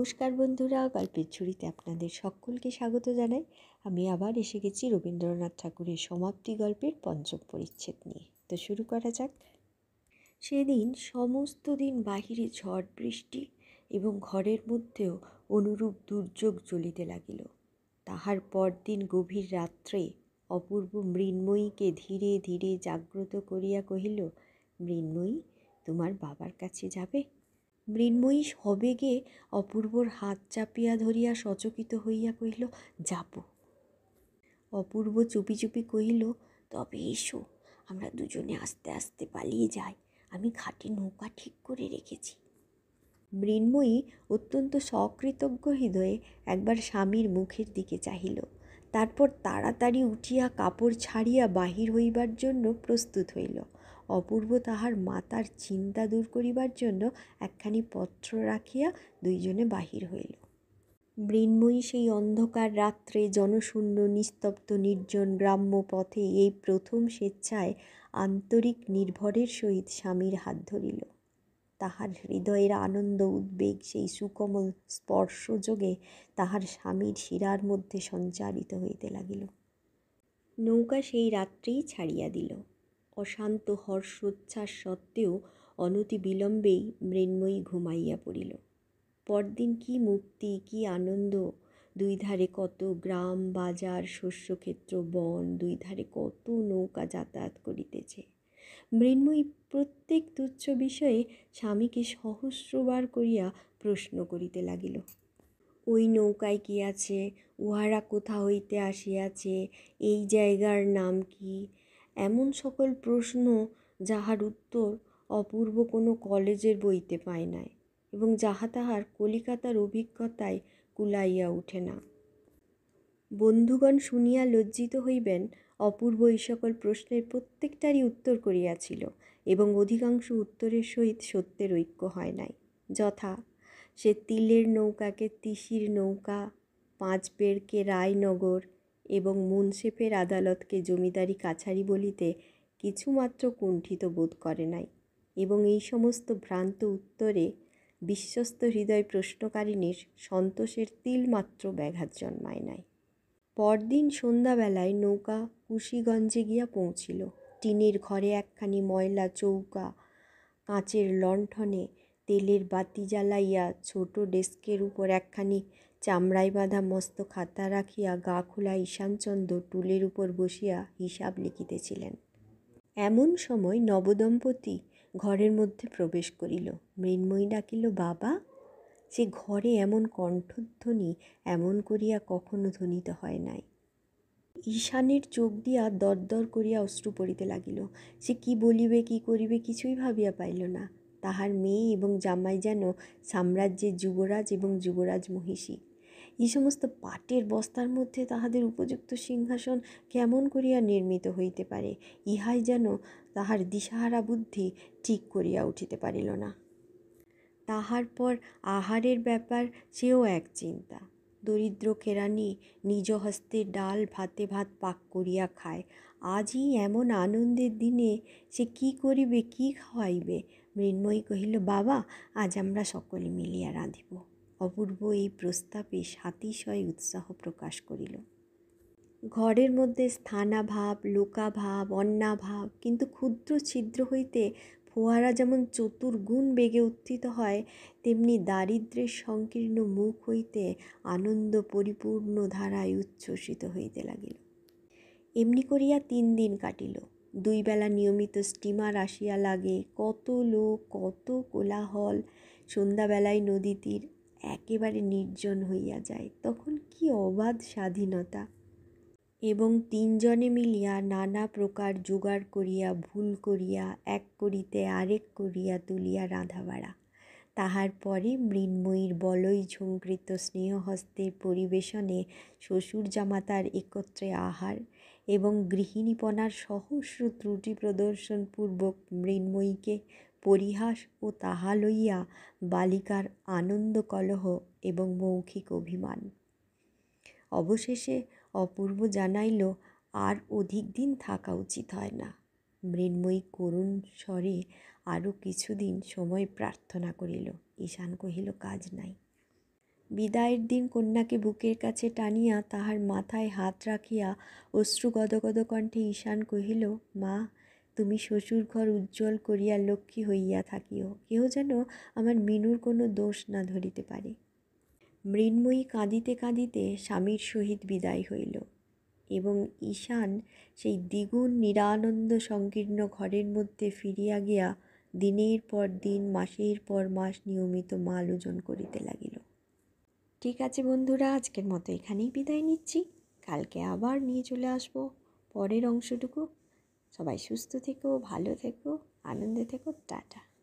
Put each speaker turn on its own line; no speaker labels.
নমস্কার বন্ধুরা, গল্পের ঝুড়িতে আপনাদের সকলকে স্বাগত জানাই। আমি আবার এসে গেছি রবীন্দ্রনাথ ঠাকুরের সমাপ্তি গল্পের পঞ্চম পরিচ্ছেদ নিয়ে। তো শুরু করা যাক। সেদিন সমস্ত দিন বাহিরে ঝড় বৃষ্টি এবং ঘরের মধ্যেও অনুরূপ দুর্যোগ চলিতে লাগিল। তাহার পরদিন গভীর রাত্রে অপূর্ব মৃন্ময়ীকে ধীরে ধীরে জাগ্রত করিয়া কহিল, মৃন্ময়ী, তোমার বাবার কাছে যাবে? মৃন্ময়ী সবেগে অপূর্বর হাত চাপিয়া ধরিয়া সচকিত হইয়া কহিল, যাব। অপূর্ব চুপি চুপি কহিল, তবে এসো, আমরা দুজনে আস্তে আস্তে পালিয়ে যাই। আমি ঘাটে নৌকা ঠিক করে রেখেছি। মৃন্ময়ী অত্যন্ত সকৃতজ্ঞ হৃদয়ে একবার স্বামীর মুখের দিকে চাহিল। তারপর তাড়াতাড়ি উঠিয়া কাপড় ছাড়িয়া বাহির হইবার জন্য প্রস্তুত হইল। অপূর্ব তাহার মাতার চিন্তা দূর করিবার জন্য একখানি পত্র রাখিয়া দুইজনে বাহির হইল। মৃন্ময়ী সেই অন্ধকার রাত্রে জনশূন্য নিস্তব্ধ নির্জন গ্রাম্য পথে এই প্রথম স্বেচ্ছায় আন্তরিক নির্ভরের সহিত স্বামীর হাত ধরিল। তাহার হৃদয়ের আনন্দ উদ্বেগ সেই সুকোমল স্পর্শযোগে তাহার স্বামীর শিরার মধ্যে সঞ্চারিত হইতে লাগিল। নৌকা সেই রাত্রেই ছাড়িয়া দিল। অশান্ত হর্ষোচ্ছ্বাস সত্ত্বেও অনতি বিলম্বেই মৃন্ময়ী ঘুমাইয়া পড়িল। পরদিন কি মুক্তি, কি আনন্দ! দুই ধারে কত গ্রাম বাজার, শস্যক্ষেত্র, বন, দুই ধারে কত নৌকা যাতায়াত করিতেছে। মৃন্ময়ী প্রত্যেক তুচ্ছ বিষয়ে স্বামীকে সহস্রবার করিয়া প্রশ্ন করিতে লাগিল। ওই নৌকায় কি আছে? উহারা কোথা হইতে আসিয়াছে? এই জায়গার নাম কি? এমন সকল প্রশ্ন যাহার উত্তর অপূর্ব কোনো কলেজের বইতে পায় নাই এবং যাহা তাহার কলিকাতার অভিজ্ঞতায় কুলাইয়া ওঠে না। বন্ধুগণ শুনিয়া লজ্জিত হইবেন, অপূর্ব এই সকল প্রশ্নের প্রত্যেকটারই উত্তর করিয়াছিল এবং অধিকাংশ উত্তরের সহিত সত্যের ঐক্য হয় নাই। যথা, সে তিলের নৌকাকে তিসির নৌকা, পাঁচবেড়কে রায়নগর এবং মুন্সেফের আদালতকে জমিদারি কাছারি বলিতে কিছুমাত্র কুণ্ঠিত বোধ করে নাই এবং এই সমস্ত ভ্রান্ত উত্তরে বিশ্বস্ত হৃদয় প্রশ্নকারিণীর সন্তোষের তিলমাত্র ব্যাঘাত জন্মায় নাই। পরদিন সন্ধ্যাবেলায় নৌকা কুশিগঞ্জে গিয়া পৌঁছিল। টিনের ঘরে একখানি ময়লা চৌকা, কাঁচের লণ্ঠনে তেলের বাতি জ্বালাইয়া ছোট ডেস্কের উপর একখানি চামড়ায় বাঁধা মস্ত খাতা রাখিয়া গা খোলা ঈশানচন্দ্র টুলের উপর বসিয়া হিসাব লিখিতেছিলেন। এমন সময় নবদম্পতি ঘরের মধ্যে প্রবেশ করিল। মৃন্ময়ী ডাকিল, বাবা। সে ঘরে এমন কণ্ঠধ্বনি এমন করিয়া কখনো ধ্বনিত হয় নাই। ঈশানের চোখ দিয়া দরদর করিয়া অশ্রু পড়িতে লাগিল। সে কি বলিবে, কি করিবে কিছুই ভাবিয়া পাইল না। তাহার মেয়ে এবং জামাই যেন সাম্রাজ্যের যুবরাজ এবং যুবরাজ মহিষী। এই সমস্ত পাটের বস্তার মধ্যে তাহাদের উপযুক্ত সিংহাসন কেমন করিয়া নির্মিত হইতে পারে, ইহাই যেন তাহার দিশাহারা বুদ্ধি ঠিক করিয়া উঠিতে পারিল না। তাহার পর আহারের ব্যাপার সেও এক চিন্তা। দরিদ্র কেরানি নিজ হস্তে ডাল ভাতে ভাত পাক করিয়া খায়। আজই এমন আনন্দের দিনে সে কি করিবে, কি খাওয়াইবে? মৃন্ময়ী কহিল, বাবা, আজ আমরা সকলে মিলিয়া রাঁধিব। অপূর্ব এই প্রস্তাবে সাতিশয় উৎসাহ প্রকাশ করিল। ঘরের মধ্যে স্থানাভাব, লোকাভাব, অন্নাভাব, কিন্তু ক্ষুদ্র ছিদ্র হইতে ফোয়ারা যেমন চতুর্গুণ বেগে উত্থিত হয়, তেমনি দারিদ্র্যের সংকীর্ণ মুখ হইতে আনন্দ পরিপূর্ণ ধারায় উচ্ছ্বসিত হইতে লাগিল। এমনি করিয়া 3 দিন কাটিল। 2 বেলা নিয়মিত স্টিমার আসিয়া লাগে, কত লোক, কত কোলাহল। সন্ধ্যাবেলায় নদী তীর একেবারে নির্জন হইয়া যায়। তখন কি অবাধ স্বাধীনতা! এবং 3 জনে মিলিয়া নানা প্রকার জোগাড় করিয়া ভুল করিয়া এক করিতে আরেক করিয়া তুলিয়া রাঁধা বাড়া। তাহার পরে মৃন্ময়ীর বলয় ঝঙ্কৃত স্নেহহস্তের পরিবেশনে শ্বশুর জামাতার একত্রে আহার এবং গৃহিণীপনার সহস্র ত্রুটি প্রদর্শনপূর্বক মৃন্ময়ীকে পরিহাস ও তাহা লইয়া বালিকার আনন্দ কলহ এবং মৌখিক অভিমান। অবশেষে অপূর্ব জানাইল, আর অধিক দিন থাকা উচিত হয় না। মৃন্ময়ী করুণ স্বরে আরও কিছুদিন সময় প্রার্থনা করিল। ঈশান কহিল, কাজ নাই। বিদায়ের দিন কন্যাকে বুকের কাছে টানিয়া তাহার মাথায় হাত রাখিয়া অশ্রু গদগদ কণ্ঠে ঈশান কহিল, মা, তুমি শ্বশুর ঘর উজ্জ্বল করিয়া লক্ষ্মী হইয়া থাকিও, কেহ যেন আমার মিনুর কোনো দোষ না ধরিতে পারে। মৃন্ময়ী কাঁদিতে কাঁদিতে স্বামীর সহিত বিদায় হইল এবং ঈশান সেই দ্বিগুণ নিরানন্দ সংকীর্ণ ঘরের মধ্যে ফিরিয়া গিয়া দিনের পর দিন, মাসের পর মাস নিয়মিত মাল ওজন করিতে লাগিল। ঠিক আছে বন্ধুরা, আজকের মতো এখানেই বিদায় নিচ্ছি। কালকে আবার নিয়ে চলে আসবো পরের অংশটুকু। সবাই সুস্থ থেকো, ভালো থেকো, আনন্দে থেকো। টাটা।